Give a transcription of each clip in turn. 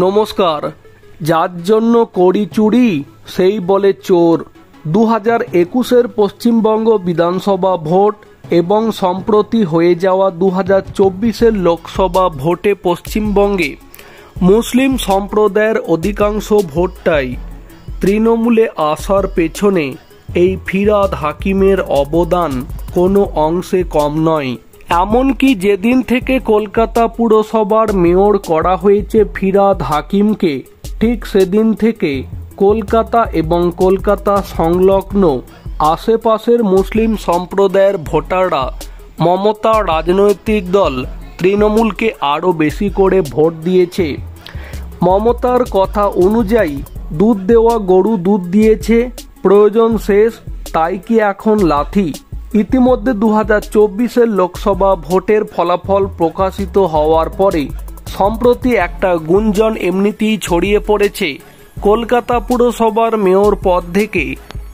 নমস্কার। যার জন্য করি চুরি সেই বলে চোর। 2021-এর পশ্চিমবঙ্গ বিধানসভা ভোট এবং সম্প্রতি হয়ে যাওয়া 2024-এর লোকসভা ভোটে পশ্চিমবঙ্গে মুসলিম সম্প্রদায়ের অধিকাংশ ভোটটাই তৃণমূলে আসার পেছনে এই ফিরহাদ হাকিমের অবদান কোনো অংশে কম নয়। এমনকি যেদিন থেকে কলকাতা পুরসভার মেয়র করা হয়েছে ফিরহাদ হাকিমকে, ঠিক সেদিন থেকে কলকাতা এবং কলকাতা সংলগ্ন আশেপাশের মুসলিম সম্প্রদায়ের ভোটাররা মমতা রাজনৈতিক দল তৃণমূলকে আরও বেশি করে ভোট দিয়েছে। মমতার কথা অনুযায়ী দুধ দেওয়া গরু দুধ দিয়েছে, প্রয়োজন শেষ, তাই কি এখন লাথি? ইতিমধ্যে 2024-এর লোকসভা ভোটের ফলাফল প্রকাশিত হওয়ার পরে সম্প্রতি একটা গুঞ্জন এমনিতেই ছড়িয়ে পড়েছে, কলকাতা পুরসভার মেয়র পদ থেকে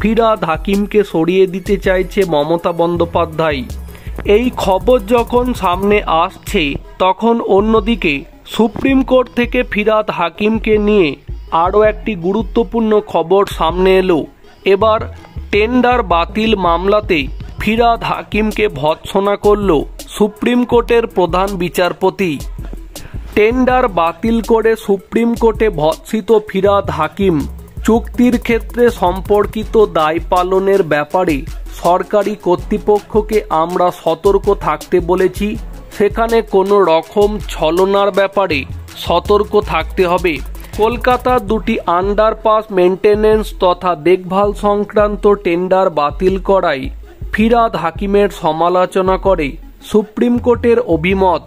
ফিরহাদ হাকিমকে সরিয়ে দিতে চাইছে মমতা বন্দ্যোপাধ্যায়। এই খবর যখন সামনে আসছে তখন অন্যদিকে সুপ্রিম কোর্ট থেকে ফিরহাদ হাকিমকে নিয়ে আরও একটি গুরুত্বপূর্ণ খবর সামনে এলো। এবার টেন্ডার বাতিল মামলাতে ফিরহাদ হাকিমকে ভর্ৎসনা করল সুপ্রিম কোর্টের প্রধান বিচারপতি। টেন্ডার বাতিল করে সুপ্রিম কোর্টে ভর্ৎসিত ফিরহাদ হাকিম চুক্তির ক্ষেত্রে সম্পর্কিত দায় পালনের ব্যাপারে সরকারি কর্তৃপক্ষকে আমরা সতর্ক থাকতে বলেছি, সেখানে কোনো রকম ছলনার ব্যাপারে সতর্ক থাকতে হবে। কলকাতার দুটি আন্ডারপাস মেনটেন্যান্স তথা দেখভাল সংক্রান্ত টেন্ডার বাতিল করায় ফিরহাদ হাকিমের সমালোচনা করে সুপ্রিম কোর্টের অভিমত।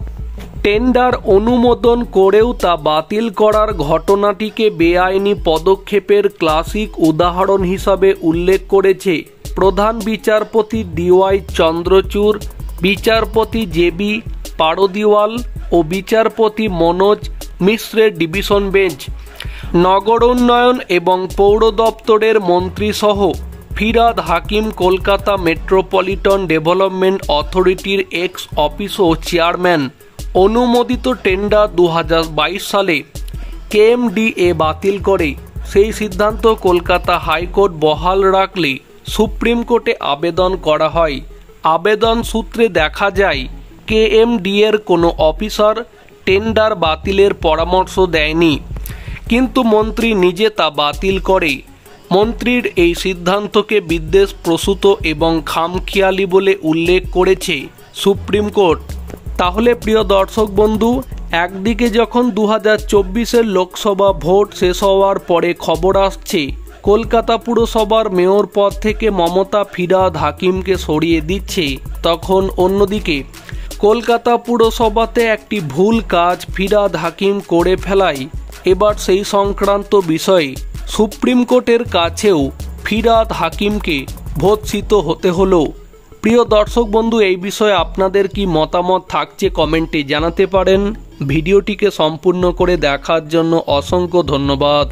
টেন্ডার অনুমোদন করেও তা বাতিল করার ঘটনাটিকে বেআইনি পদক্ষেপের ক্লাসিক উদাহরণ হিসাবে উল্লেখ করেছে প্রধান বিচারপতি DY চন্দ্রচূড়, বিচারপতি JB পারদিওয়াল ও বিচারপতি মনোজ মিশ্রের ডিভিশন বেঞ্চ। নগর উন্নয়ন এবং পৌর দপ্তরের মন্ত্রীসহ ফিরহাদ হাকিম কলকাতা মেট্রোপলিটন ডেভেলপমেন্ট অথরিটির এক্স অফিসও চেয়ারম্যান। অনুমোদিত টেন্ডার 2022 সালে KMDA বাতিল করে সেই সিদ্ধান্ত কলকাতা হাইকোর্ট বহাল রাখলে সুপ্রিম কোর্টে আবেদন করা হয়। আবেদন সূত্রে দেখা যায় KMDAর কোনো অফিসার টেন্ডার বাতিলের পরামর্শ দেয়নি, কিন্তু মন্ত্রী নিজে তা বাতিল করে। মন্ত্রীর এই সিদ্ধান্তকে বিদ্বেষপ্রসূত এবং খামখেয়ালি বলে উল্লেখ করেছে সুপ্রিম কোর্ট। তাহলে প্রিয় দর্শক বন্ধু, একদিকে যখন 2024-এর লোকসভা ভোট শেষ হওয়ার পরে খবর আসছে কলকাতা পুরসভার মেয়র পদ থেকে মমতা ফিরহাদ হাকিমকে সরিয়ে দিচ্ছে, তখন অন্যদিকে কলকাতা পুরসভাতে একটি ভুল কাজ ফিরহাদ হাকিম করে ফেলায় এবার সেই সংক্রান্ত বিষয়ে সুপ্রিম কোর্টের কাছেও ফিরহাদ হাকিমকে ভর্ৎসিত হতে হলো। প্রিয় দর্শক বন্ধু, এই বিষয়ে আপনাদের কি মতামত থাকছে কমেন্টে জানাতে পারেন। ভিডিওটিকে সম্পূর্ণ করে দেখার জন্য অসংখ্য ধন্যবাদ।